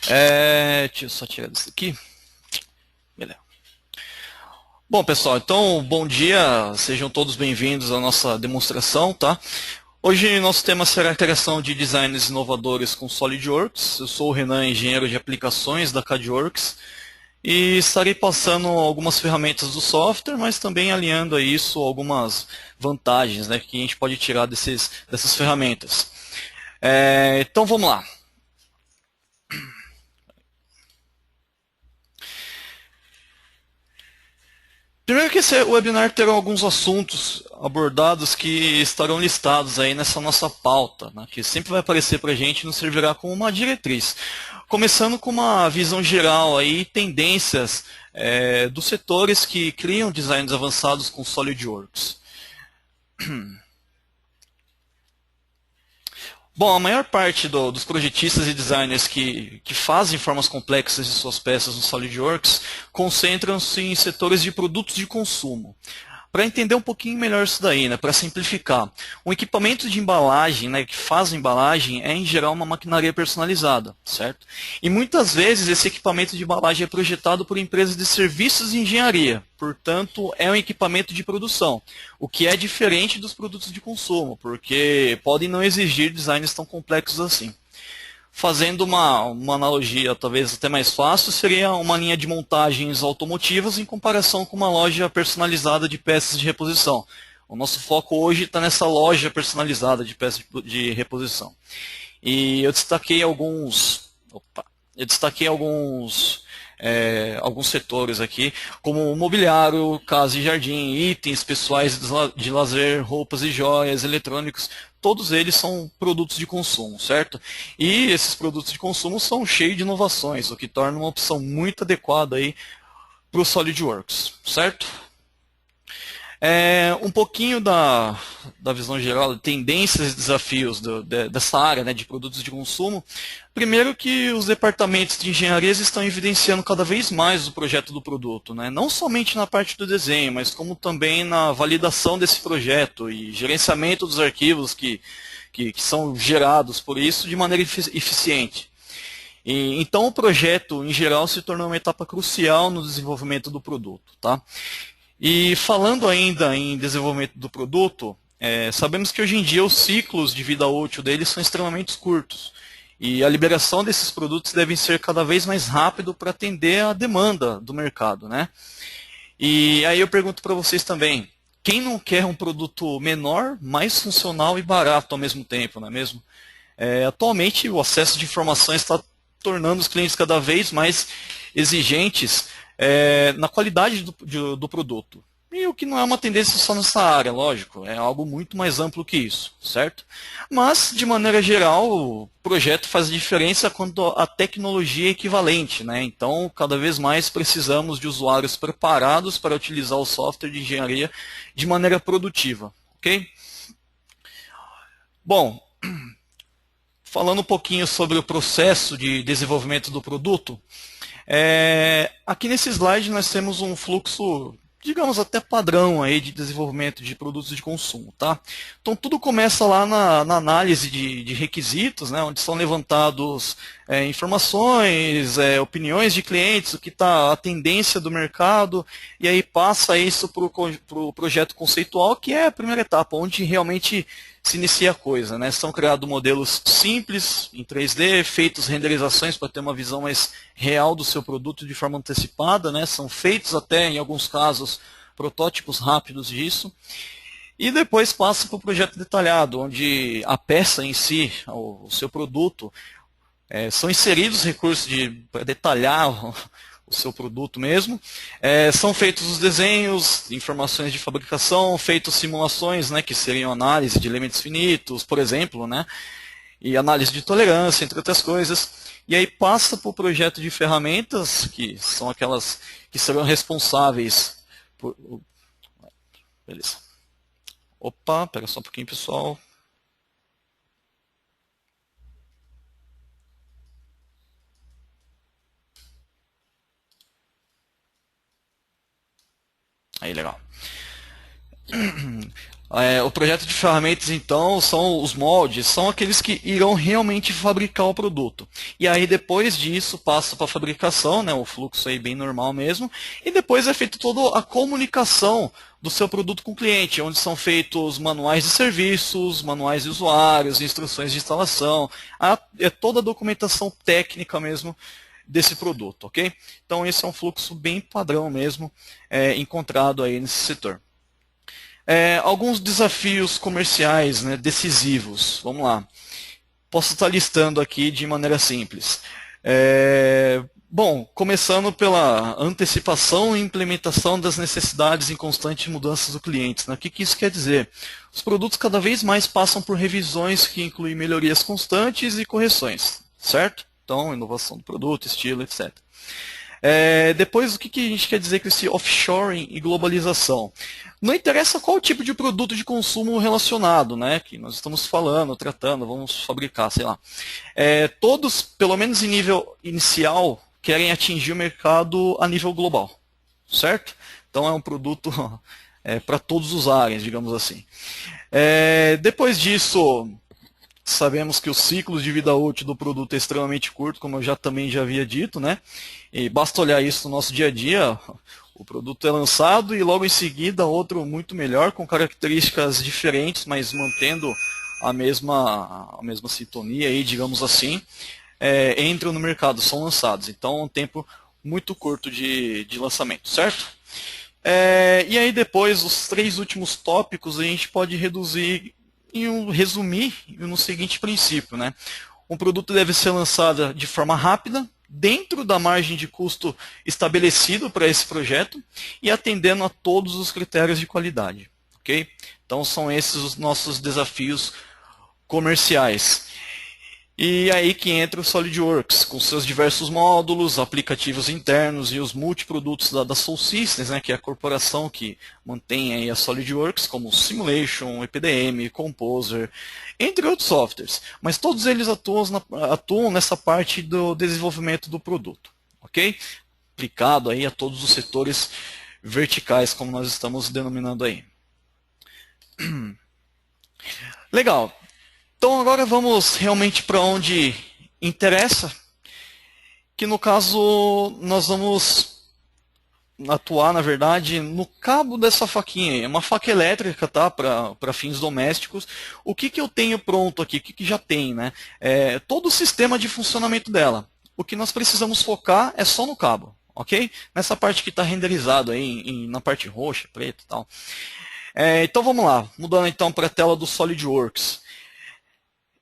Deixa eu só tirar isso aqui. Beleza. Bom, pessoal, então, bom dia, sejam todos bem-vindos à nossa demonstração, tá? Hoje nosso tema será a criação de designs inovadores com SolidWorks. Eu sou o Renan, engenheiro de aplicações da CADWorks, e estarei passando algumas ferramentas do software, mas também alinhando a isso algumas vantagens, né, que a gente pode tirar dessas ferramentas. Então vamos lá. Primeiro que esse webinar terá alguns assuntos abordados que estarão listados aí nessa nossa pauta, né, que sempre vai aparecer para a gente e nos servirá como uma diretriz. Começando com uma visão geral aí, tendências dos setores que criam designs avançados com SolidWorks. Bom, a maior parte dos projetistas e designers que fazem formas complexas de suas peças no SolidWorks concentram-se em setores de produtos de consumo. Para entender um pouquinho melhor isso daí, né, para simplificar, um equipamento de embalagem, né, que faz a embalagem, é em geral uma maquinaria personalizada, certo? E muitas vezes esse equipamento de embalagem é projetado por empresas de serviços de engenharia, portanto é um equipamento de produção, o que é diferente dos produtos de consumo, porque podem não exigir designs tão complexos assim. Fazendo uma analogia talvez até mais fácil, seria uma linha de montagens automotivas em comparação com uma loja personalizada de peças de reposição. O nosso foco hoje está nessa loja personalizada de peças de reposição. E eu destaquei alguns setores aqui, como mobiliário, casa e jardim, itens pessoais de lazer, roupas e joias, eletrônicos, todos eles são produtos de consumo, certo? E esses produtos de consumo são cheios de inovações, o que torna uma opção muito adequada aí para o SolidWorks, certo? Um pouquinho da visão geral, tendências e desafios dessa área, né, de produtos de consumo. Primeiro que os departamentos de engenharias estão evidenciando cada vez mais o projeto do produto, né, não somente na parte do desenho, mas como também na validação desse projeto e gerenciamento dos arquivos que são gerados por isso de maneira eficiente. Então o projeto, em geral, se tornou uma etapa crucial no desenvolvimento do produto. Tá? E falando ainda em desenvolvimento do produto, sabemos que hoje em dia os ciclos de vida útil deles são extremamente curtos. E a liberação desses produtos deve ser cada vez mais rápido para atender a demanda do mercado. Né? E aí eu pergunto para vocês também, quem não quer um produto menor, mais funcional e barato ao mesmo tempo, não é mesmo? Atualmente o acesso de informações está tornando os clientes cada vez mais exigentes na qualidade do produto. E o que não é uma tendência só nessa área, lógico, é algo muito mais amplo que isso, certo? Mas, de maneira geral, o projeto faz diferença quando a tecnologia é equivalente, né? Então, cada vez mais precisamos de usuários preparados para utilizar o software de engenharia de maneira produtiva, ok? Bom, falando um pouquinho sobre o processo de desenvolvimento do produto, aqui nesse slide nós temos um fluxo, digamos até padrão aí de desenvolvimento de produtos de consumo. Tá? Então tudo começa lá na análise de requisitos, né, onde são levantados informações, opiniões de clientes, o que está a tendência do mercado, e aí passa isso para o projeto conceitual, que é a primeira etapa, onde realmente se inicia a coisa. Né? São criados modelos simples, em 3D, feitos renderizações para ter uma visão mais real do seu produto de forma antecipada. Né? São feitos até, em alguns casos, protótipos rápidos disso. E depois passa para o projeto detalhado, onde a peça em si, o seu produto, são inseridos recursos para detalhar o seu produto mesmo. São feitos os desenhos, informações de fabricação, feitas simulações, né, que seriam análise de elementos finitos, por exemplo, né, e análise de tolerância, entre outras coisas. E aí passa para o projeto de ferramentas, que são aquelas que serão responsáveis por... Beleza. Opa, pera só um pouquinho, pessoal. Aí, legal. O projeto de ferramentas, então, são os moldes, são aqueles que irão realmente fabricar o produto. E aí, depois disso, passa para a fabricação, né, o fluxo aí bem normal mesmo, e depois é feita toda a comunicação do seu produto com o cliente, onde são feitos manuais de serviços, manuais de usuários, instruções de instalação, é toda a documentação técnica mesmo desse produto, ok? Então, esse é um fluxo bem padrão mesmo, encontrado aí nesse setor. Alguns desafios comerciais, né, decisivos. Vamos lá. Posso estar listando aqui de maneira simples. Bom, começando pela antecipação e implementação das necessidades em constantes mudanças do cliente. Né? O que isso quer dizer? Os produtos cada vez mais passam por revisões que incluem melhorias constantes e correções, certo? Então, inovação do produto, estilo, etc. Depois, o que a gente quer dizer com esse offshoring e globalização? Não interessa qual tipo de produto de consumo relacionado, né, que nós estamos falando, tratando, vamos fabricar, sei lá. Todos, pelo menos em nível inicial, querem atingir o mercado a nível global, certo? Então é um produto para todos os áreas, digamos assim. Depois disso, sabemos que o ciclo de vida útil do produto é extremamente curto, como eu também já havia dito, né? E basta olhar isso no nosso dia a dia. O produto é lançado e logo em seguida outro muito melhor, com características diferentes, mas mantendo a mesma sintonia, aí, digamos assim, entram no mercado, são lançados. Então é um tempo muito curto de lançamento, certo? E aí depois, os 3 últimos tópicos a gente pode resumir no seguinte princípio, né? Um produto deve ser lançado de forma rápida, dentro da margem de custo estabelecido para esse projeto e atendendo a todos os critérios de qualidade. Ok? Então são esses os nossos desafios comerciais. E aí que entra o SolidWorks, com seus diversos módulos, aplicativos internos e os multiprodutos da Soul Systems, né, que é a corporação que mantém aí a SolidWorks, como Simulation, EPDM, Composer, entre outros softwares. Mas todos eles atuam nessa parte do desenvolvimento do produto, ok? Aplicado aí a todos os setores verticais, como nós estamos denominando aí. Legal. Então agora vamos realmente para onde interessa, que no caso nós vamos atuar, na verdade, no cabo dessa faquinha. É uma faca elétrica, tá? Para fins domésticos. O que eu tenho pronto aqui? O que já tem, né? Todo o sistema de funcionamento dela. O que nós precisamos focar é só no cabo, ok? Nessa parte que está renderizado aí, na parte roxa, preta e tal. Então vamos lá, mudando então para a tela do SolidWorks.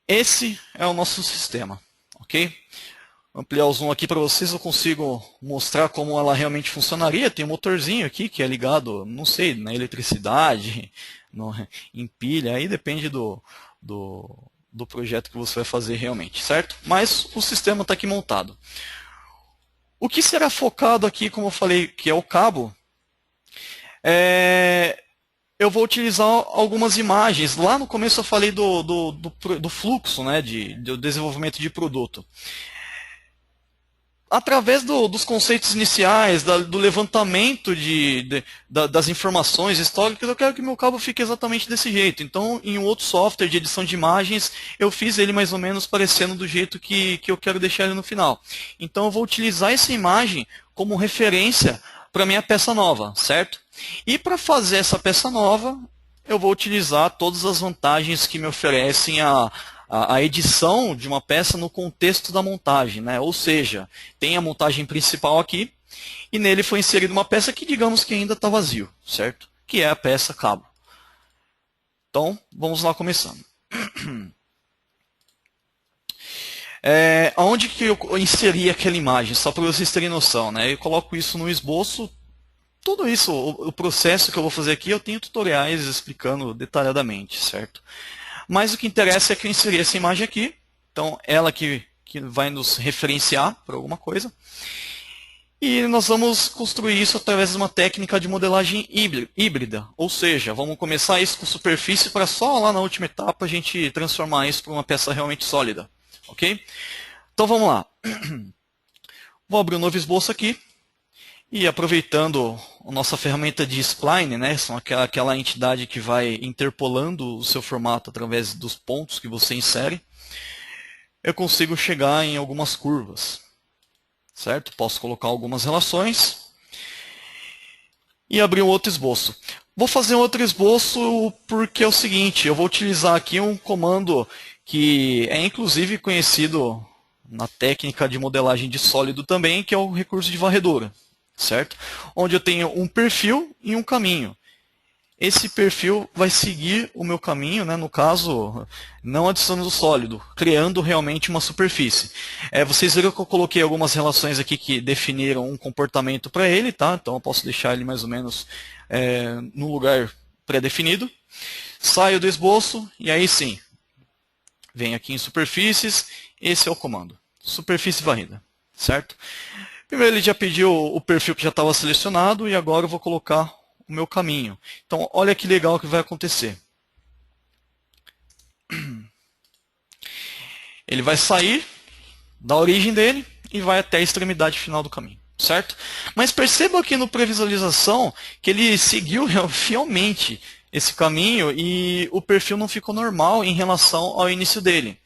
Esse é o nosso sistema, ok? Vou ampliar o zoom aqui para vocês, eu consigo mostrar como ela realmente funcionaria. Tem um motorzinho aqui que é ligado, não sei, na eletricidade, em pilha, aí depende do projeto que você vai fazer realmente, certo? Mas o sistema está aqui montado. O que será focado aqui, como eu falei, que é o cabo, eu vou utilizar algumas imagens. Lá no começo eu falei do fluxo, né, do desenvolvimento de produto. Através dos conceitos iniciais, do levantamento das informações históricas, eu quero que meu cabo fique exatamente desse jeito. Então, em um outro software de edição de imagens, eu fiz ele mais ou menos parecendo do jeito que eu quero deixar ele no final. Então, eu vou utilizar essa imagem como referência para minha peça nova, certo? E para fazer essa peça nova, eu vou utilizar todas as vantagens que me oferecem a edição de uma peça no contexto da montagem, né? Ou seja, tem a montagem principal aqui, e nele foi inserida uma peça que digamos que ainda está vazio, certo? Que é a peça cabo. Então, vamos lá começando. Aonde que eu inseri aquela imagem? Só para vocês terem noção, né? Eu coloco isso no esboço. Tudo isso, o processo que eu vou fazer aqui, eu tenho tutoriais explicando detalhadamente, certo? Mas o que interessa é que eu inseri essa imagem aqui. Então, ela que vai nos referenciar para alguma coisa. E nós vamos construir isso através de uma técnica de modelagem híbrida. Ou seja, vamos começar isso com superfície para só lá na última etapa a gente transformar isso para uma peça realmente sólida. Ok? Então vamos lá. Vou abrir um novo esboço aqui. E aproveitando a nossa ferramenta de spline, né, são aquela entidade que vai interpolando o seu formato através dos pontos que você insere, eu consigo chegar em algumas curvas, certo? Posso colocar algumas relações e abrir um outro esboço. Vou fazer um outro esboço porque é o seguinte, eu vou utilizar aqui um comando que é inclusive conhecido na técnica de modelagem de sólido também, que é o recurso de varredura, certo? Onde eu tenho um perfil e um caminho. Esse perfil vai seguir o meu caminho, né? No caso, não adicionando sólido, criando realmente uma superfície. Vocês viram que eu coloquei algumas relações aqui que definiram um comportamento para ele, tá? Então eu posso deixar ele mais ou menos no lugar pré-definido. Saio do esboço e aí sim, venho aqui em superfícies, esse é o comando, superfície varrida, certo? Primeiro ele já pediu o perfil que já estava selecionado e agora eu vou colocar o meu caminho. Então, olha que legal que vai acontecer. Ele vai sair da origem dele e vai até a extremidade final do caminho, certo? Mas perceba aqui no pré-visualização que ele seguiu fielmente esse caminho e o perfil não ficou normal em relação ao início dele.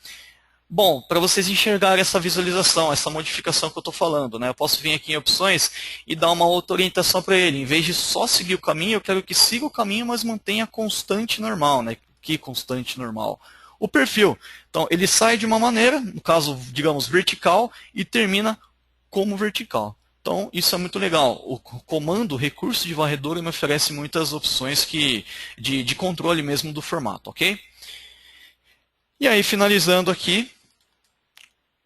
Bom, para vocês enxergarem essa visualização, essa modificação que eu estou falando, né? Eu posso vir aqui em opções e dar uma outra orientação para ele. Em vez de só seguir o caminho, eu quero que siga o caminho, mas mantenha constante normal, né? Que constante normal? O perfil. Então, ele sai de uma maneira, no caso, digamos, vertical, e termina como vertical. Então, isso é muito legal. O comando, o recurso de varredura, me oferece muitas opções de controle mesmo do formato, ok? E aí, finalizando aqui,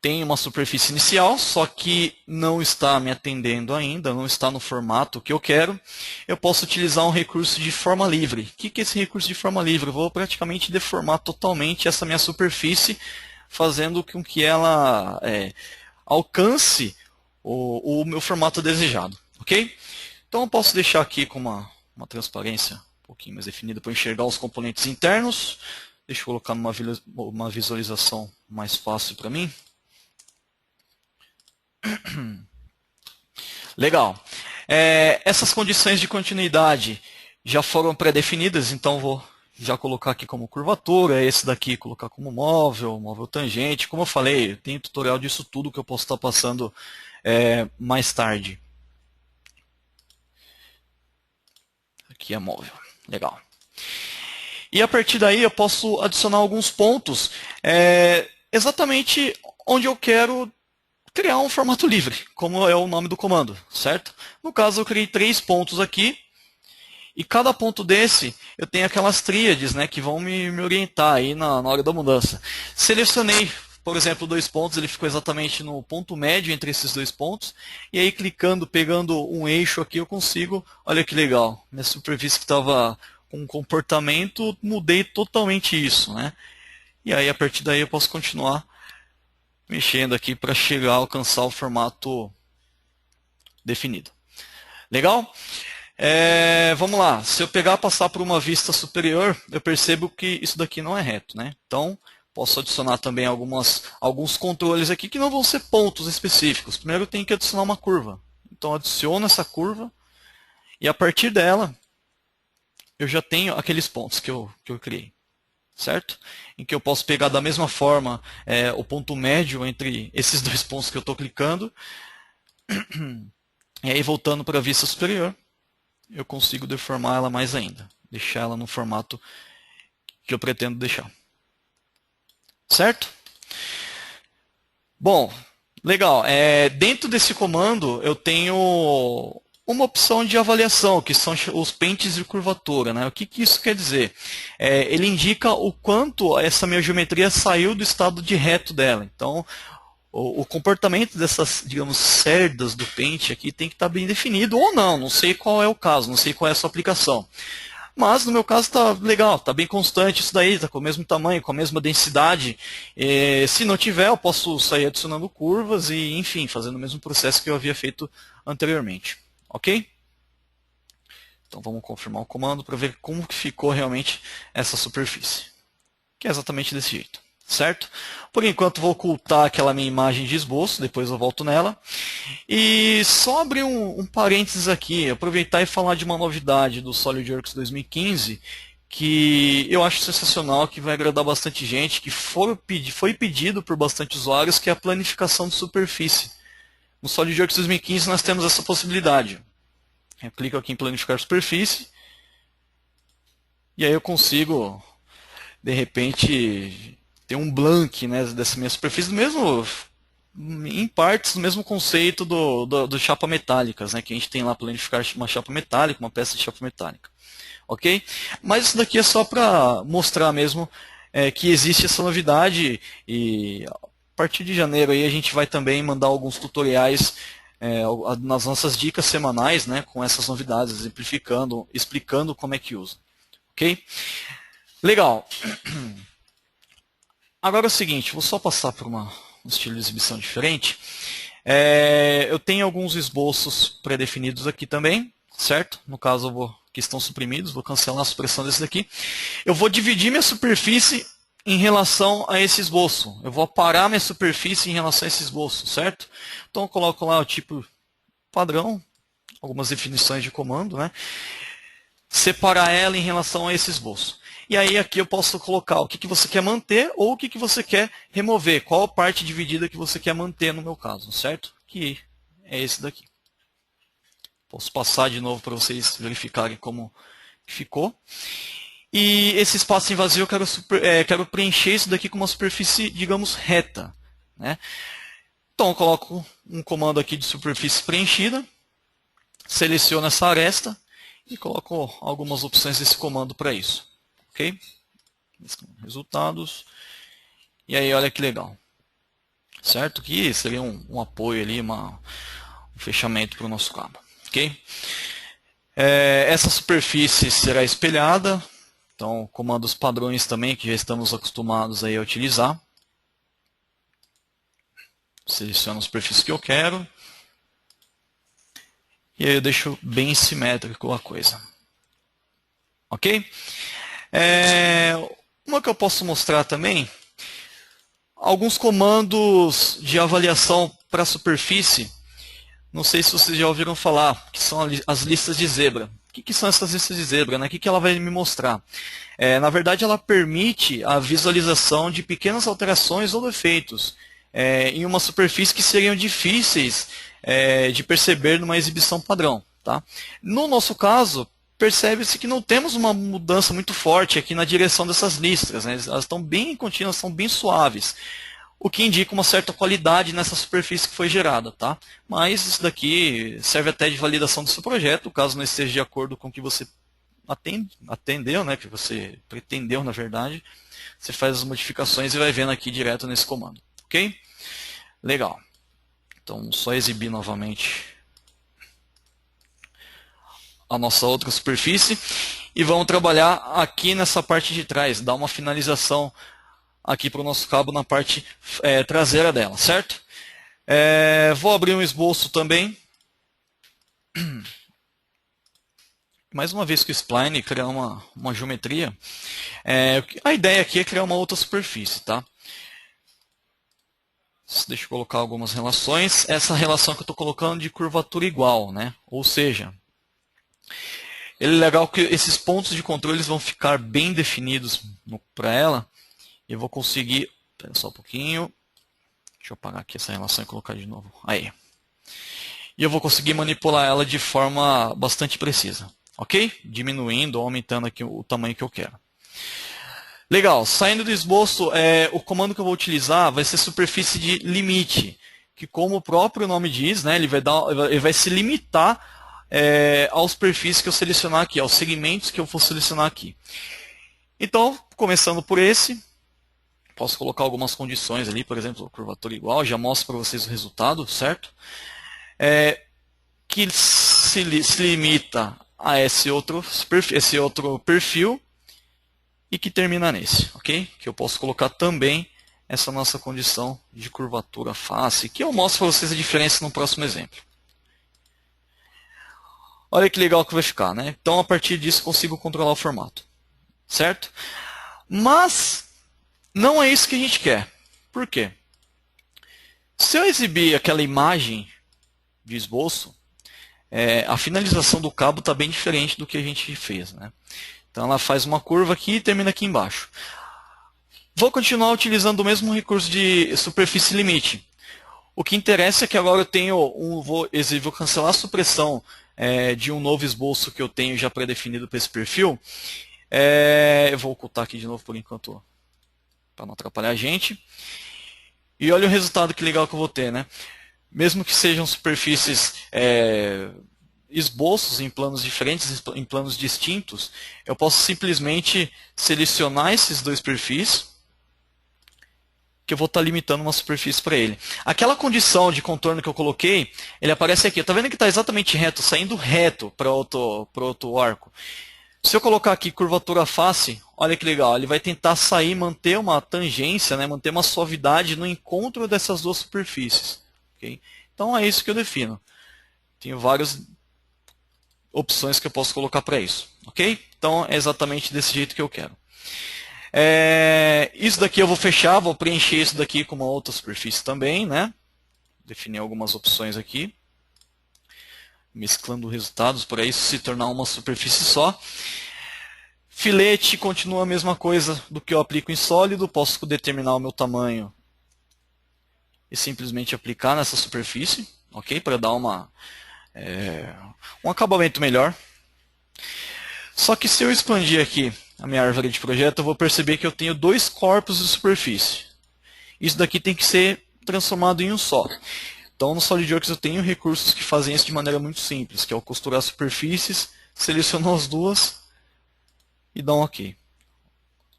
tem uma superfície inicial, só que não está me atendendo ainda, não está no formato que eu quero. Eu posso utilizar um recurso de forma livre. O que é esse recurso de forma livre? Eu vou praticamente deformar totalmente essa minha superfície, fazendo com que ela alcance o meu formato desejado. Ok? Então eu posso deixar aqui com uma transparência um pouquinho mais definida para enxergar os componentes internos. Deixa eu colocar numa visualização mais fácil para mim. Legal. Essas condições de continuidade já foram pré-definidas, então vou já colocar aqui como curvatura, esse daqui colocar como móvel, móvel tangente. Como eu falei, tem tutorial disso tudo que eu posso estar passando mais tarde. Aqui é móvel. Legal. E a partir daí eu posso adicionar alguns pontos exatamente onde eu quero criar um formato livre, como é o nome do comando, certo? No caso eu criei 3 pontos aqui, e cada ponto desse eu tenho aquelas tríades, né, que vão me orientar aí na hora da mudança. Selecionei, por exemplo, 2 pontos, ele ficou exatamente no ponto médio entre esses 2 pontos, e aí clicando, pegando um eixo aqui eu consigo, olha que legal, minha superfície que estava com comportamento, mudei totalmente isso, né? E aí a partir daí eu posso continuar mexendo aqui para chegar a alcançar o formato definido. Legal? Vamos lá. Se eu pegar e passar por uma vista superior, eu percebo que isso daqui não é reto, né? Então, posso adicionar também alguns controles aqui que não vão ser pontos específicos. Primeiro eu tenho que adicionar uma curva. Então, adiciono essa curva e a partir dela eu já tenho aqueles pontos que eu criei. Certo? Em que eu posso pegar da mesma forma o ponto médio entre esses 2 pontos que eu estou clicando. E aí, voltando para a vista superior, eu consigo deformar ela mais ainda. Deixar ela no formato que eu pretendo deixar. Certo? Bom, legal. Dentro desse comando, eu tenho uma opção de avaliação, que são os pentes de curvatura, né? O que isso quer dizer? Ele indica o quanto essa minha geometria saiu do estado de reto dela. Então, o comportamento dessas, digamos, cerdas do pente aqui tem que estar bem definido, ou não sei qual é o caso, não sei qual é a sua aplicação. Mas no meu caso está legal, está bem constante isso daí, está com o mesmo tamanho, com a mesma densidade. Se não tiver, eu posso sair adicionando curvas e, enfim, fazendo o mesmo processo que eu havia feito anteriormente. Ok? Então vamos confirmar o comando para ver como que ficou realmente essa superfície. Que é exatamente desse jeito. Certo? Por enquanto vou ocultar aquela minha imagem de esboço, depois eu volto nela. E só abrir um parênteses aqui, aproveitar e falar de uma novidade do SolidWorks 2015, que eu acho sensacional, que vai agradar bastante gente, que foi pedido por bastante usuários, que é a planificação de superfície. No SolidWorks 2015 nós temos essa possibilidade. Eu clico aqui em planificar superfície, e aí eu consigo, de repente, ter um blank, né, dessa minha superfície, mesmo em partes do mesmo conceito do chapa metálicas, né, que a gente tem lá planificar uma chapa metálica, uma peça de chapa metálica. Ok? Mas isso daqui é só para mostrar mesmo que existe essa novidade, e a partir de janeiro aí a gente vai também mandar alguns tutoriais nas nossas dicas semanais, né, com essas novidades, exemplificando, explicando como é que usa. Ok? Legal. Agora é o seguinte, vou só passar por um estilo de exibição diferente. Eu tenho alguns esboços pré-definidos aqui também, certo? No caso, que estão suprimidos, vou cancelar a supressão desse daqui. Eu vou dividir minha superfície em relação a esse esboço. Eu vou aparar minha superfície em relação a esse esboço, certo? Então eu coloco lá o tipo padrão, algumas definições de comando, né? Separar ela em relação a esse esboço. E aí aqui eu posso colocar o que você quer manter ou o que você quer remover. Qual a parte dividida que você quer manter no meu caso, certo? Que é esse daqui. Posso passar de novo para vocês verificarem como ficou. E esse espaço em vazio eu quero preencher isso daqui com uma superfície, digamos, reta, né? Então eu coloco um comando aqui de superfície preenchida, seleciono essa aresta e coloco algumas opções desse comando para isso. Ok? Resultados. E aí, olha que legal. Certo? Que seria um apoio ali, um fechamento para o nosso cabo. Ok? Essa superfície será espelhada. Então, comandos padrões também, que já estamos acostumados aí a utilizar. Seleciono a superfície que eu quero. E aí eu deixo bem simétrico a coisa. Ok? Uma que eu posso mostrar também, alguns comandos de avaliação para a superfície. Não sei se vocês já ouviram falar, que são as listas de zebra. O que são essas listas de zebra? Né? O que ela vai me mostrar? Na verdade, ela permite a visualização de pequenas alterações ou defeitos em uma superfície que seriam difíceis de perceber numa exibição padrão. Tá? No nosso caso, percebe-se que não temos uma mudança muito forte aqui na direção dessas listas. Né? Elas estão bem contínuas, são bem suaves, o que indica uma certa qualidade nessa superfície que foi gerada. Tá? Mas isso daqui serve até de validação do seu projeto, caso não esteja de acordo com o que você atendeu, né, que você pretendeu, na verdade, você faz as modificações e vai vendo aqui direto nesse comando. Ok? Legal. Então, só exibir novamente a nossa outra superfície e vamos trabalhar aqui nessa parte de trás, dar uma finalização aqui para o nosso cabo na parte traseira dela, certo? Vou abrir um esboço também. Mais uma vez com o spline, criar uma geometria. A ideia aqui é criar uma outra superfície, tá? Deixa eu colocar algumas relações. Essa relação que eu estou colocando de curvatura igual, né? Ou seja, ele é legal que esses pontos de controle eles vão ficar bem definidos para ela. Eu vou conseguir... Espera só um pouquinho. Deixa eu apagar aqui essa relação e colocar de novo. Aí. E eu vou conseguir manipular ela de forma bastante precisa. Ok? Diminuindo ou aumentando aqui o tamanho que eu quero. Legal. Saindo do esboço, o comando que eu vou utilizar vai ser superfície de limite. Que como o próprio nome diz, né, ele vai se limitar aos perfis que eu selecionar aqui, aos segmentos que eu for selecionar aqui. Então, começando por esse, posso colocar algumas condições ali, por exemplo, curvatura igual, já mostro para vocês o resultado, certo? Que se limita a esse outro perfil e que termina nesse, ok? Que eu posso colocar também essa nossa condição de curvatura face, que eu mostro para vocês a diferença no próximo exemplo. Olha que legal que vai ficar, né? Então, a partir disso, consigo controlar o formato, certo? Mas não é isso que a gente quer. Por quê? Se eu exibir aquela imagem de esboço, a finalização do cabo está bem diferente do que a gente fez, né? Então ela faz uma curva aqui e termina aqui embaixo. Vou continuar utilizando o mesmo recurso de superfície limite. O que interessa é que agora eu tenho vou cancelar a supressão de um novo esboço que eu tenho já pré-definido para esse perfil. Eu vou ocultar aqui de novo por enquanto, para não atrapalhar a gente. E olha o resultado que legal que eu vou ter, né? Mesmo que sejam superfícies esboços em planos diferentes, em planos distintos, eu posso simplesmente selecionar esses dois perfis, que eu vou estar limitando uma superfície para ele. Aquela condição de contorno que eu coloquei, ele aparece aqui. Está vendo que está exatamente reto, saindo reto para outro arco. Se eu colocar aqui curvatura face, olha que legal, ele vai tentar sair, manter uma tangência, né, manter uma suavidade no encontro dessas duas superfícies. Okay? Então é isso que eu defino. Tenho várias opções que eu posso colocar para isso. Okay? Então é exatamente desse jeito que eu quero. Isso daqui eu vou fechar, vou preencher isso daqui com uma outra superfície também, né? Definir algumas opções aqui. Mesclando resultados para isso se tornar uma superfície só. Filete continua a mesma coisa do que eu aplico em sólido. Posso determinar o meu tamanho e simplesmente aplicar nessa superfície, ok? Para dar um acabamento melhor. Só que se eu expandir aqui a minha árvore de projeto, eu vou perceber que eu tenho dois corpos de superfície. Isso daqui tem que ser transformado em um só. Então no SolidWorks eu tenho recursos que fazem isso de maneira muito simples, que é o costurar superfícies, selecionar as duas e dar um OK.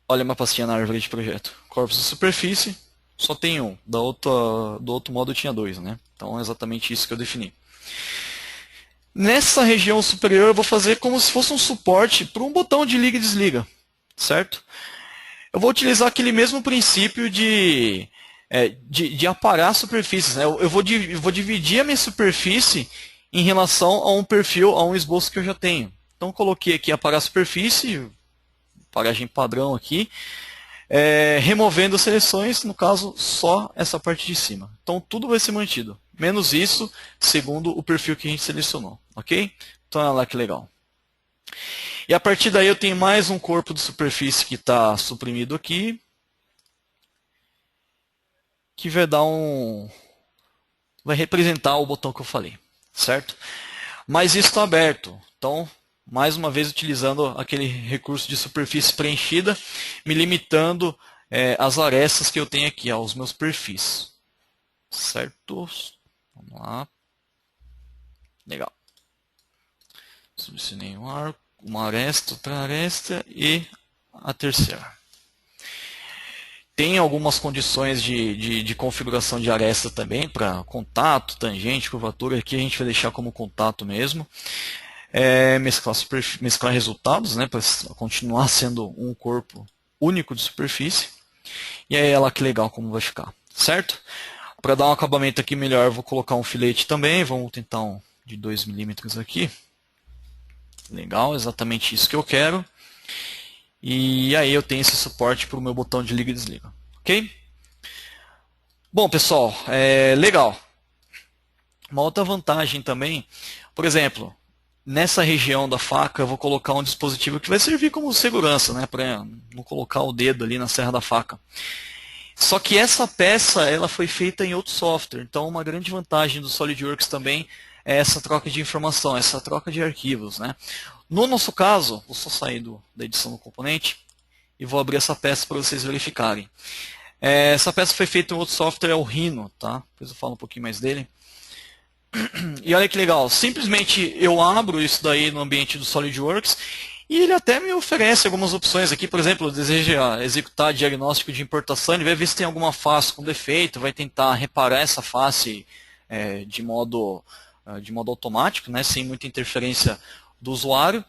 Olha uma pastinha na árvore de projeto. Corpos de superfície, só tem um. Do outro modo eu tinha dois, né? Então é exatamente isso que eu defini. Nessa região superior eu vou fazer como se fosse um suporte para um botão de liga e desliga, certo? Eu vou utilizar aquele mesmo princípio de aparar superfícies, né? Eu vou dividir a minha superfície em relação a um perfil, a um esboço que eu já tenho. Então coloquei aqui aparar superfície, paragem padrão aqui, removendo as seleções, no caso só essa parte de cima. Então tudo vai ser mantido, menos isso, segundo o perfil que a gente selecionou, ok? Então olha lá que legal. E a partir daí eu tenho mais um corpo de superfície que está suprimido aqui, que vai representar o botão que eu falei, certo? Mas isso está aberto, então mais uma vez utilizando aquele recurso de superfície preenchida, me limitando às arestas que eu tenho aqui, aos meus perfis. Certo? Vamos lá. Legal. Selecionei um arco, uma aresta, outra aresta e a terceira. Tem algumas condições de configuração de aresta também, para contato, tangente, curvatura, aqui a gente vai deixar como contato mesmo. Mesclar resultados, né, para continuar sendo um corpo único de superfície. E aí olha que legal como vai ficar, certo? Para dar um acabamento aqui melhor, eu vou colocar um filete também. Vamos tentar um de 2 milímetros aqui. Legal, exatamente isso que eu quero. E aí eu tenho esse suporte para o meu botão de liga e desliga. Ok? Bom, pessoal, legal. Uma outra vantagem também, por exemplo, nessa região da faca eu vou colocar um dispositivo que vai servir como segurança, né, para não colocar o dedo ali na serra da faca. Só que essa peça ela foi feita em outro software, então uma grande vantagem do SolidWorks também é essa troca de informação, essa troca de arquivos, né? No nosso caso, vou só sair da edição do componente e vou abrir essa peça para vocês verificarem. Essa peça foi feita em outro software, é o Rhino, tá? Depois eu falo um pouquinho mais dele. E olha que legal, simplesmente eu abro isso daí no ambiente do SolidWorks e ele até me oferece algumas opções aqui. Por exemplo, deseja executar diagnóstico de importação, ele vai ver se tem alguma face com defeito, vai tentar reparar essa face de modo automático, né, sem muita interferência do usuário.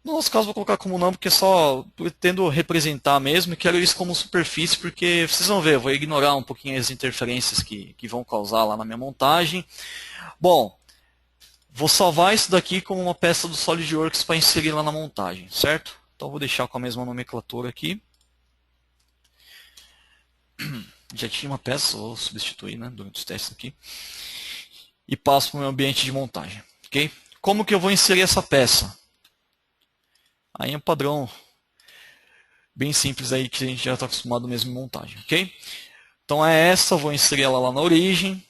No nosso caso, vou colocar como não, porque só pretendo representar mesmo e quero isso como superfície, porque vocês vão ver, eu vou ignorar um pouquinho as interferências que vão causar lá na minha montagem. Bom, vou salvar isso daqui como uma peça do SolidWorks para inserir lá na montagem, certo? Então vou deixar com a mesma nomenclatura aqui. Já tinha uma peça, vou substituir, né, durante os testes aqui. e passo para o meu ambiente de montagem. Ok? Como que eu vou inserir essa peça? Aí é um padrão bem simples aí que a gente já está acostumado mesmo em montagem. Ok? Então é essa, vou inserir ela lá na origem.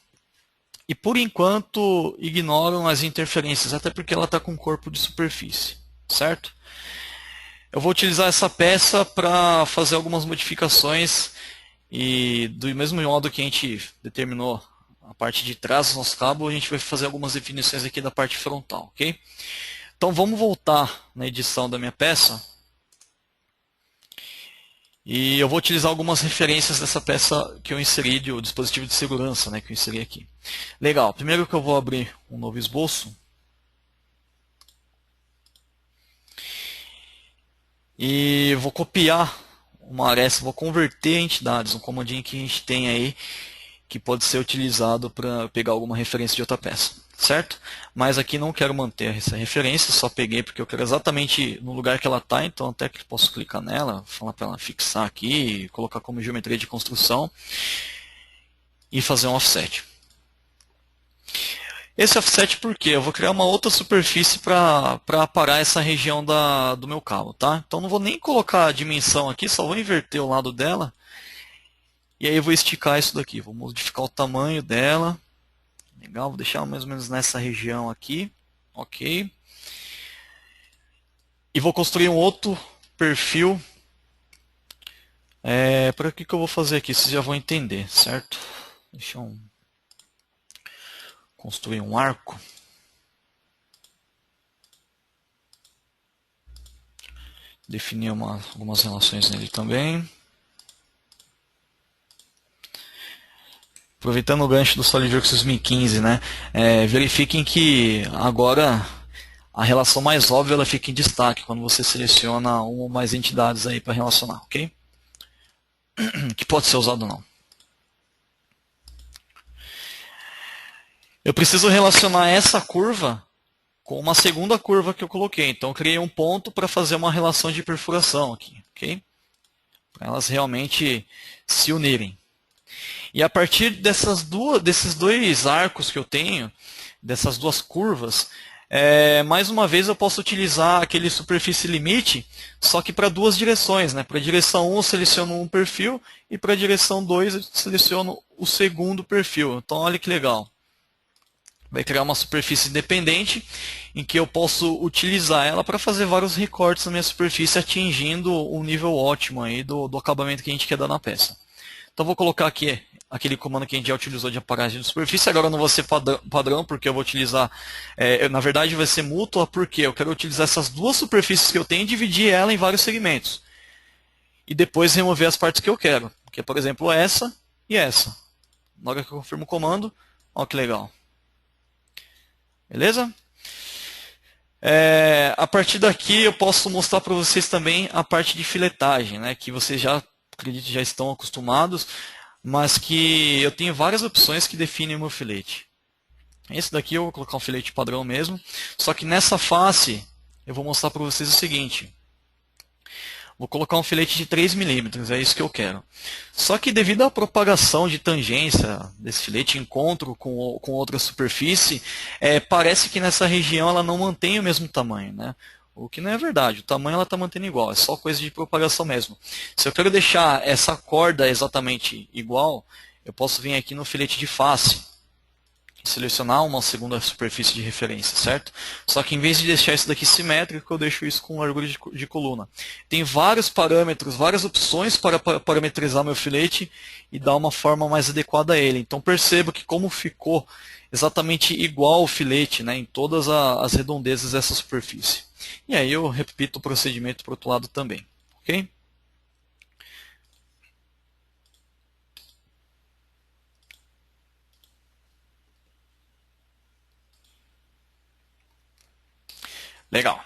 E por enquanto ignoram as interferências, até porque ela está com corpo de superfície. Certo? Eu vou utilizar essa peça para fazer algumas modificações e do mesmo modo que a gente determinou a parte de trás do nosso cabo, a gente vai fazer algumas definições aqui da parte frontal, ok? Então vamos voltar na edição da minha peça e eu vou utilizar algumas referências dessa peça que eu inseri, do dispositivo de segurança, né, que eu inseri aqui. Legal, primeiro que eu vou abrir um novo esboço. E vou copiar uma aresta, vou converter entidades, um comandinho que a gente tem aí, que pode ser utilizado para pegar alguma referência de outra peça, certo? Mas aqui não quero manter essa referência, só peguei porque eu quero exatamente no lugar que ela está, então até que posso clicar nela, falar para ela fixar aqui, colocar como geometria de construção e fazer um offset. Esse offset por quê? Eu vou criar uma outra superfície para aparar essa região do meu cabo, tá? Então não vou nem colocar a dimensão aqui, só vou inverter o lado dela. E aí eu vou esticar isso daqui, vou modificar o tamanho dela. Legal, vou deixar mais ou menos nessa região aqui. Ok. E vou construir um outro perfil. Para que eu vou fazer aqui? Vocês já vão entender, certo? Deixa eu construir um arco. Definir algumas relações nele também. Aproveitando o gancho do SolidWorks 2015, né? Verifiquem que agora a relação mais óbvia ela fica em destaque quando você seleciona uma ou mais entidades aí para relacionar, ok? Que pode ser usado ou não. Eu preciso relacionar essa curva com uma segunda curva que eu coloquei. Então eu criei um ponto para fazer uma relação de perfuração aqui, ok? Para elas realmente se unirem. E a partir desses dois arcos que eu tenho, dessas duas curvas, mais uma vez eu posso utilizar aquele superfície limite, só que para duas direções, né? Para a direção 1 eu seleciono um perfil e para a direção 2 eu seleciono o segundo perfil. Então olha que legal. Vai criar uma superfície independente em que eu posso utilizar ela para fazer vários recortes na minha superfície, atingindo um nível ótimo aí do acabamento que a gente quer dar na peça. Então vou colocar aqui aquele comando que a gente já utilizou de aparagem de superfície. Agora não vai ser padrão, porque eu vou utilizar, na verdade vai ser mútua, porque eu quero utilizar essas duas superfícies que eu tenho e dividir ela em vários segmentos. E depois remover as partes que eu quero, que é, por exemplo, essa e essa. Na hora que eu confirmo o comando, olha que legal. Beleza? A partir daqui eu posso mostrar para vocês também a parte de filetagem, né, que vocês já, acredito, já estão acostumados, mas que eu tenho várias opções que definem o meu filete. Esse daqui eu vou colocar um filete padrão mesmo, só que nessa face eu vou mostrar para vocês o seguinte. Vou colocar um filete de 3 milímetros, é isso que eu quero. Só que devido à propagação de tangência desse filete, encontro com outra superfície, parece que nessa região ela não mantém o mesmo tamanho, né? O que não é verdade, o tamanho ela está mantendo igual, é só coisa de propagação mesmo. Se eu quero deixar essa corda exatamente igual, eu posso vir aqui no filete de face, selecionar uma segunda superfície de referência, certo? Só que em vez de deixar isso daqui simétrico, eu deixo isso com largura de coluna. Tem vários parâmetros, várias opções para parametrizar meu filete e dar uma forma mais adequada a ele. Então perceba que como ficou exatamente igual o filete, né, em todas as redondezas dessa superfície. E aí eu repito o procedimento para o outro lado também, ok? Legal.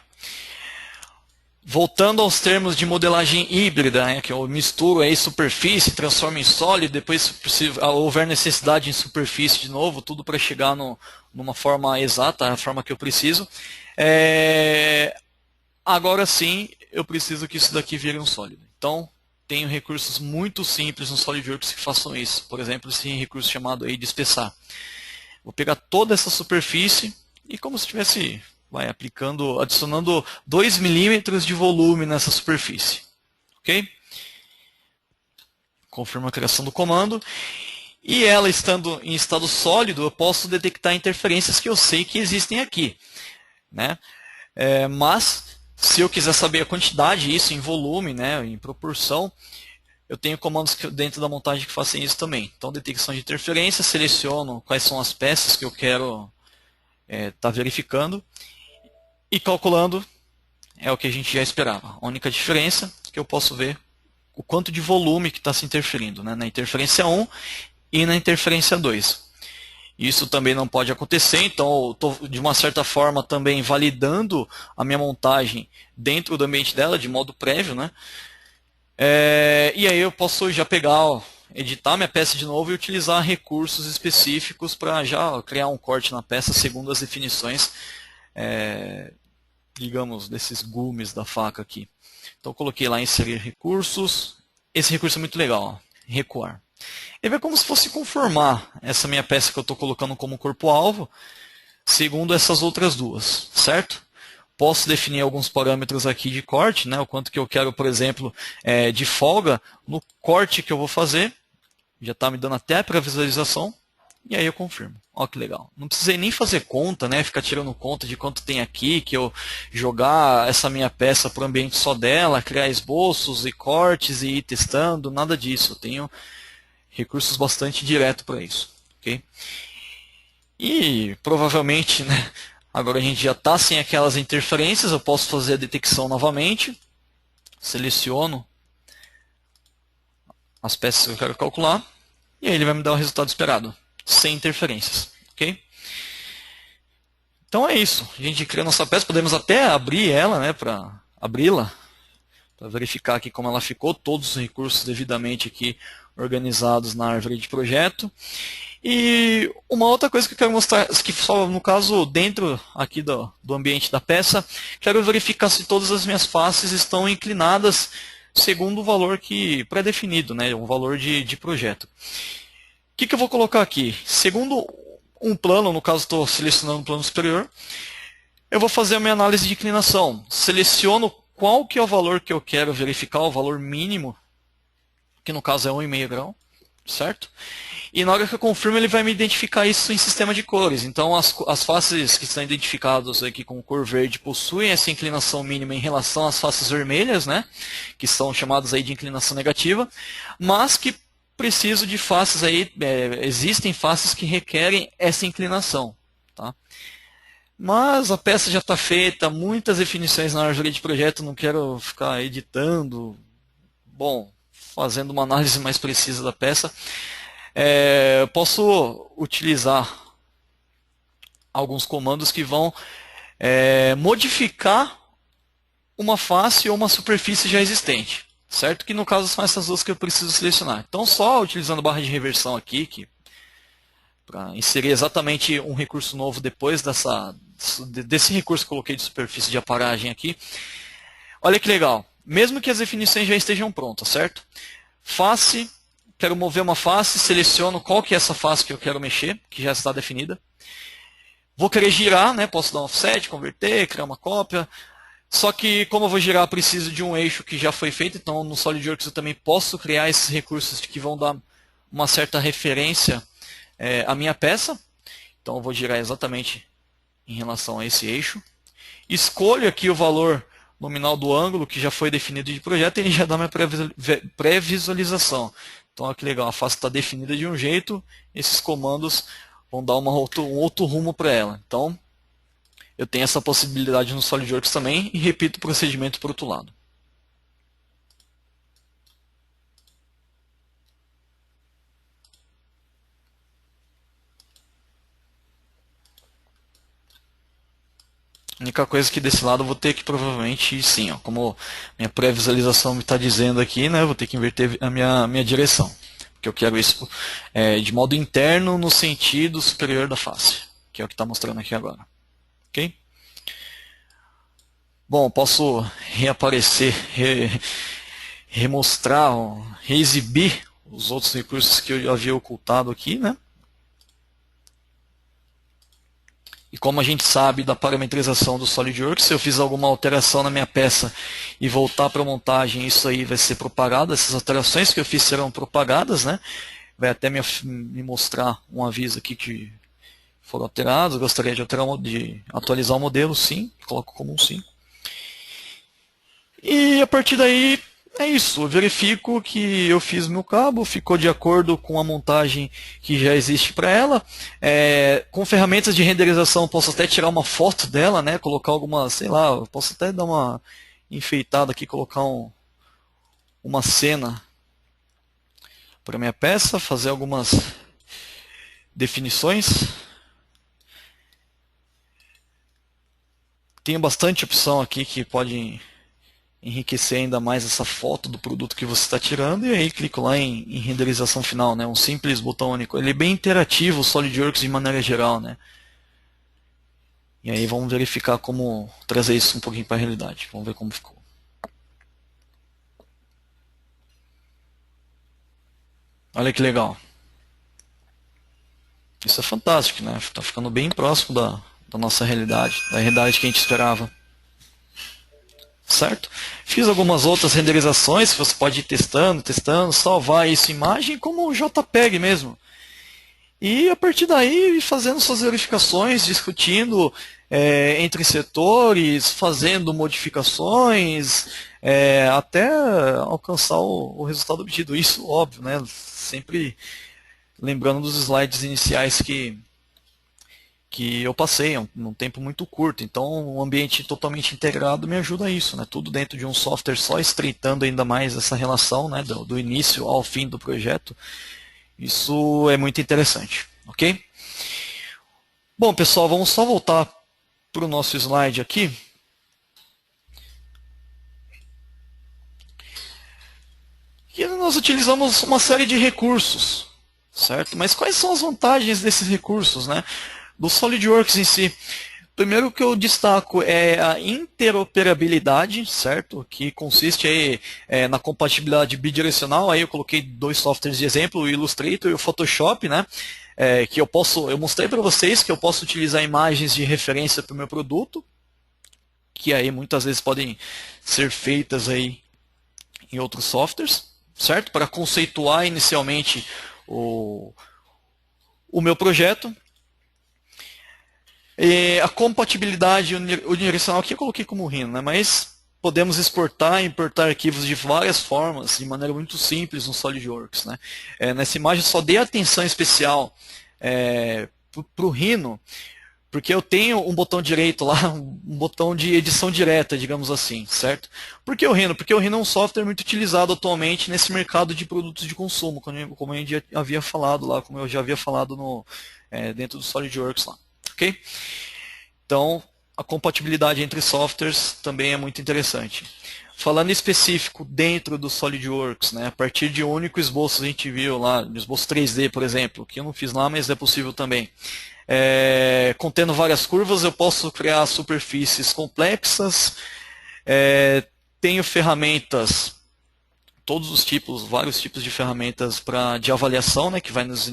Voltando aos termos de modelagem híbrida, né, que eu misturo aí superfície, transformo em sólido, depois se houver necessidade em superfície de novo, tudo para chegar numa forma exata, a forma que eu preciso. Agora sim, eu preciso que isso daqui vire um sólido. Então, tenho recursos muito simples no SolidWorks que façam isso. Por exemplo, esse recurso chamado aí de espessar. Vou pegar toda essa superfície e como se estivesse aplicando, adicionando 2 milímetros de volume nessa superfície. Ok? Confirmo a criação do comando. E ela estando em estado sólido, eu posso detectar interferências que eu sei que existem aqui, né? Mas, se eu quiser saber a quantidade, isso em volume, né, em proporção, eu tenho comandos dentro da montagem que fazem isso também. Então, detecção de interferência, seleciono quais são as peças que eu quero estar verificando e calculando é o que a gente já esperava. A única diferença é que eu posso ver o quanto de volume que está se interferindo, né, na interferência 1 e na interferência 2. Isso também não pode acontecer, então eu estou de uma certa forma também validando a minha montagem dentro do ambiente dela, de modo prévio, né? E aí eu posso já pegar, editar minha peça de novo e utilizar recursos específicos para já criar um corte na peça segundo as definições, digamos, desses gumes da faca aqui. Então eu coloquei lá inserir recursos. Esse recurso é muito legal, ó, recuar. Ele vai como se fosse conformar essa minha peça que eu estou colocando como corpo-alvo, segundo essas outras duas, certo? Posso definir alguns parâmetros aqui de corte, né? O quanto que eu quero, por exemplo, de folga no corte que eu vou fazer. Já está me dando até para visualização. E aí eu confirmo. Olha que legal. Não precisei nem fazer conta, né? Ficar tirando conta de quanto tem aqui, que eu jogar essa minha peça para o ambiente só dela, criar esboços e cortes e ir testando, nada disso. Eu tenho recursos bastante direto para isso. Okay? E provavelmente, né, agora a gente já está sem aquelas interferências, eu posso fazer a detecção novamente, seleciono as peças que eu quero calcular, e aí ele vai me dar o resultado esperado, sem interferências. Okay? Então é isso, a gente cria nossa peça, podemos até abrir ela, né, para abri-la, para verificar aqui como ela ficou, todos os recursos devidamente aqui organizados na árvore de projeto. E uma outra coisa que eu quero mostrar, que só no caso dentro aqui do ambiente da peça, quero verificar se todas as minhas faces estão inclinadas segundo o valor que pré-definido, né, um valor de projeto. O que eu vou colocar aqui? Segundo um plano, no caso estou selecionando o plano superior, eu vou fazer a minha análise de inclinação. Seleciono qual que é o valor que eu quero verificar, o valor mínimo, que no caso é 1,5 grau, certo? E na hora que eu confirmo, ele vai me identificar isso em sistema de cores. Então, as faces que estão identificadas aqui com cor verde possuem essa inclinação mínima em relação às faces vermelhas, né? Que são chamadas aí de inclinação negativa, mas que preciso de faces aí, existem faces que requerem essa inclinação, tá? Mas a peça já está feita, muitas definições na árvore de projeto, não quero ficar editando, bom, fazendo uma análise mais precisa da peça. Eu posso utilizar alguns comandos que vão modificar uma face ou uma superfície já existente, certo? Que no caso são essas duas que eu preciso selecionar. Então só utilizando a barra de reversão aqui, para inserir exatamente um recurso novo depois desse recurso que eu coloquei de superfície de aparagem aqui. Olha que legal. Mesmo que as definições já estejam prontas, certo? Face, quero mover uma face, seleciono qual que é essa face que eu quero mexer, que já está definida. Vou querer girar, né? Posso dar um offset, converter, criar uma cópia. Só que como eu vou girar, preciso de um eixo que já foi feito, então no SolidWorks eu também posso criar esses recursos que vão dar uma certa referência à minha peça. Então eu vou girar exatamente em relação a esse eixo. Escolho aqui o valor nominal do ângulo que já foi definido de projeto e ele já dá minha pré-visualização. Então olha que legal, a face está definida de um jeito, esses comandos vão dar um outro rumo para ela. Então eu tenho essa possibilidade no SolidWorks também e repito o procedimento para o outro lado. A única coisa que desse lado eu vou ter que provavelmente, sim, ó, como minha pré-visualização me está dizendo aqui, né, eu vou ter que inverter a minha direção. Porque eu quero isso de modo interno no sentido superior da face, que é o que está mostrando aqui agora. Ok? Bom, posso reaparecer, remostrar, reexibir os outros recursos que eu havia ocultado aqui, né? como a gente sabe da parametrização do SolidWorks, se eu fiz alguma alteração na minha peça e voltar para a montagem, isso aí vai ser propagado, essas alterações que eu fiz serão propagadas, né? Vai até me mostrar um aviso aqui que foram alterados. Eu gostaria de atualizar o modelo, sim, coloco como um sim. E a partir daí é isso, eu verifico que eu fiz meu cabo, ficou de acordo com a montagem que já existe para ela. Com ferramentas de renderização eu posso até tirar uma foto dela, né? Colocar alguma, sei lá, eu posso até dar uma enfeitada aqui, colocar uma cena para minha peça, fazer algumas definições. Tenho bastante opção aqui que pode enriquecer ainda mais essa foto do produto que você está tirando, e aí clico lá em renderização final, né? Um simples botão único. Ele é bem interativo, o SolidWorks de maneira geral, né? E aí vamos verificar como trazer isso um pouquinho para a realidade. Vamos ver como ficou. Olha que legal. Isso é fantástico, né? Está ficando bem próximo da nossa realidade, da realidade que a gente esperava. Certo? Fiz algumas outras renderizações que você pode ir testando, salvar isso em imagem como JPEG mesmo. E a partir daí, fazendo suas verificações, discutindo entre setores, fazendo modificações, até alcançar o resultado obtido. Isso, óbvio, né? Sempre lembrando dos slides iniciais que eu passei num tempo muito curto. Então, um ambiente totalmente integrado me ajuda a isso, né? Tudo dentro de um software só, estreitando ainda mais essa relação, né? do início ao fim do projeto. Isso é muito interessante, ok? Bom, pessoal, vamos só voltar para o nosso slide aqui. E nós utilizamos uma série de recursos, certo? Mas quais são as vantagens desses recursos, né? Do SolidWorks em si. Primeiro que eu destaco é a interoperabilidade, certo? Que consiste aí, na compatibilidade bidirecional. Aí eu coloquei 2 softwares de exemplo, o Illustrator e o Photoshop, né? Que eu mostrei para vocês que eu posso utilizar imagens de referência para o meu produto, que aí muitas vezes podem ser feitas aí em outros softwares, certo? Para conceituar inicialmente o meu projeto. A compatibilidade unidirecional aqui eu coloquei como Rhino, né? Mas podemos exportar e importar arquivos de várias formas, de maneira muito simples no SolidWorks, né? Nessa imagem eu só dei atenção especial para o Rhino, porque eu tenho um botão direito lá, um botão de edição direta, digamos assim, certo? Por que o Rhino? Porque o Rhino é um software muito utilizado atualmente nesse mercado de produtos de consumo, como eu já havia falado lá, como eu já havia falado dentro do SolidWorks lá. Okay? Então, a compatibilidade entre softwares também é muito interessante. Falando em específico dentro do SolidWorks, né, a partir de um único esboço a gente viu lá, no esboço 3D, por exemplo, que eu não fiz lá, mas é possível também. Contendo várias curvas, eu posso criar superfícies complexas, tenho ferramentas, todos os tipos, vários tipos de ferramentas de avaliação, né, que vai nos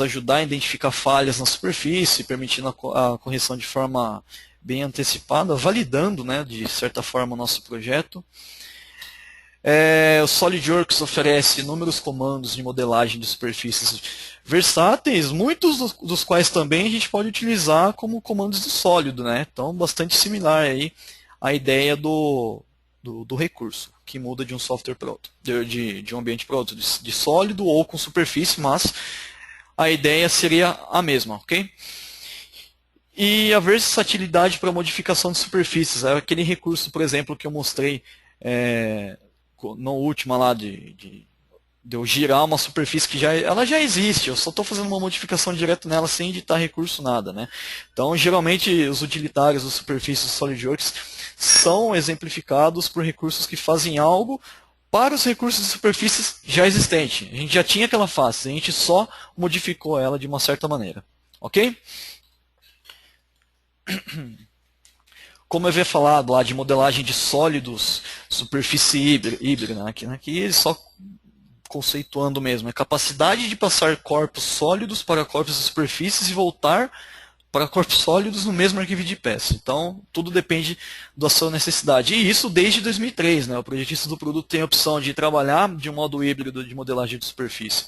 ajudar a identificar falhas na superfície, permitindo a correção de forma bem antecipada, validando, né, de certa forma o nosso projeto. O SolidWorks oferece inúmeros comandos de modelagem de superfícies versáteis, muitos dos quais também a gente pode utilizar como comandos de sólido, né? Então, bastante similar aí à ideia do recurso, que muda de um software para outro, de um ambiente para outro, de sólido ou com superfície, mas a ideia seria a mesma, ok? E a versatilidade para modificação de superfícies. É aquele recurso, por exemplo, que eu mostrei no último lá de eu girar uma superfície que ela já existe, eu só estou fazendo uma modificação direto nela sem editar recurso nada, né? Então, geralmente, os utilitários das superfícies do SolidWorks são exemplificados por recursos que fazem algo para os recursos de superfícies já existentes. A gente já tinha aquela face, a gente só modificou ela de uma certa maneira. Ok? Como eu havia falado lá de modelagem de sólidos, superfície híbrida, né? Aqui só conceituando mesmo, é capacidade de passar corpos sólidos para corpos de superfícies e voltar para corpos sólidos no mesmo arquivo de peça. Então, tudo depende da sua necessidade. E isso desde 2003. Né? O projetista do produto tem a opção de trabalhar de um modo híbrido de modelagem de superfície,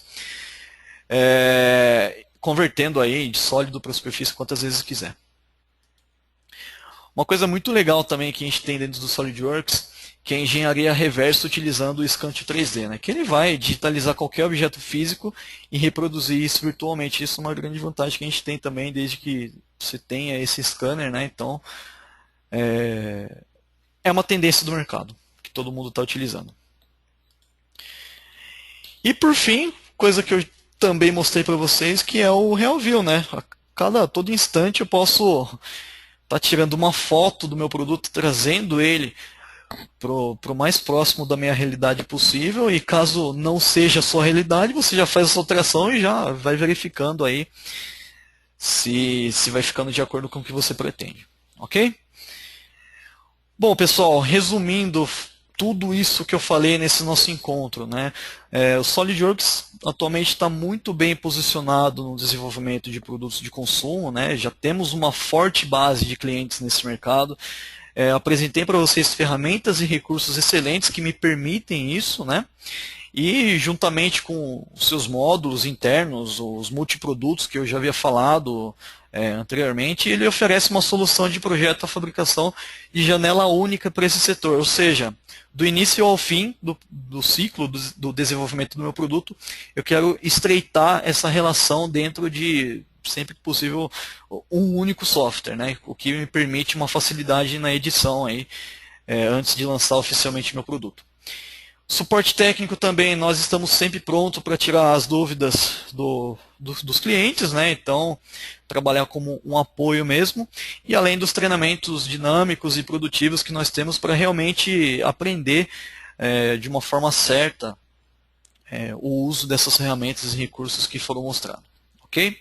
convertendo aí de sólido para superfície quantas vezes quiser. Uma coisa muito legal também que a gente tem dentro do SolidWorks, que é a engenharia reversa utilizando o Scandio 3D, né? Que ele vai digitalizar qualquer objeto físico e reproduzir isso virtualmente. Isso é uma grande vantagem que a gente tem também, desde que você tenha esse scanner, né? Então, é uma tendência do mercado, que todo mundo está utilizando. E por fim, coisa que eu também mostrei para vocês, que é o RealView, né? Todo instante eu posso estar tirando uma foto do meu produto, trazendo ele pro mais próximo da minha realidade possível, e caso não seja a sua realidade, você já faz essa alteração e já vai verificando aí se vai ficando de acordo com o que você pretende. Ok? Bom, pessoal, resumindo tudo isso que eu falei nesse nosso encontro, né? O SolidWorks atualmente está muito bem posicionado no desenvolvimento de produtos de consumo, né? Já temos uma forte base de clientes nesse mercado. Apresentei para vocês ferramentas e recursos excelentes que me permitem isso, né? E juntamente com os seus módulos internos, os multiprodutos que eu já havia falado anteriormente, ele oferece uma solução de projeto à fabricação de janela única para esse setor. Ou seja, do início ao fim do ciclo do desenvolvimento do meu produto, eu quero estreitar essa relação dentro de, sempre que possível, um único software, né? O que me permite uma facilidade na edição aí, antes de lançar oficialmente meu produto. Suporte técnico também, nós estamos sempre prontos para tirar as dúvidas dos clientes, né? Então, trabalhar como um apoio mesmo, e além dos treinamentos dinâmicos e produtivos que nós temos para realmente aprender de uma forma certa o uso dessas ferramentas e recursos que foram mostrados. Ok?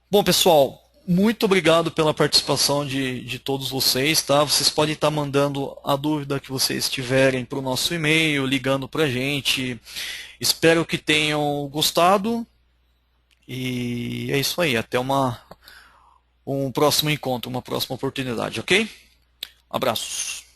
Bom, pessoal, muito obrigado pela participação de todos vocês, tá? Vocês podem estar mandando a dúvida que vocês tiverem para o nosso e-mail, ligando para a gente. Espero que tenham gostado. E é isso aí. Até um próximo encontro, uma próxima oportunidade, ok? Abraços.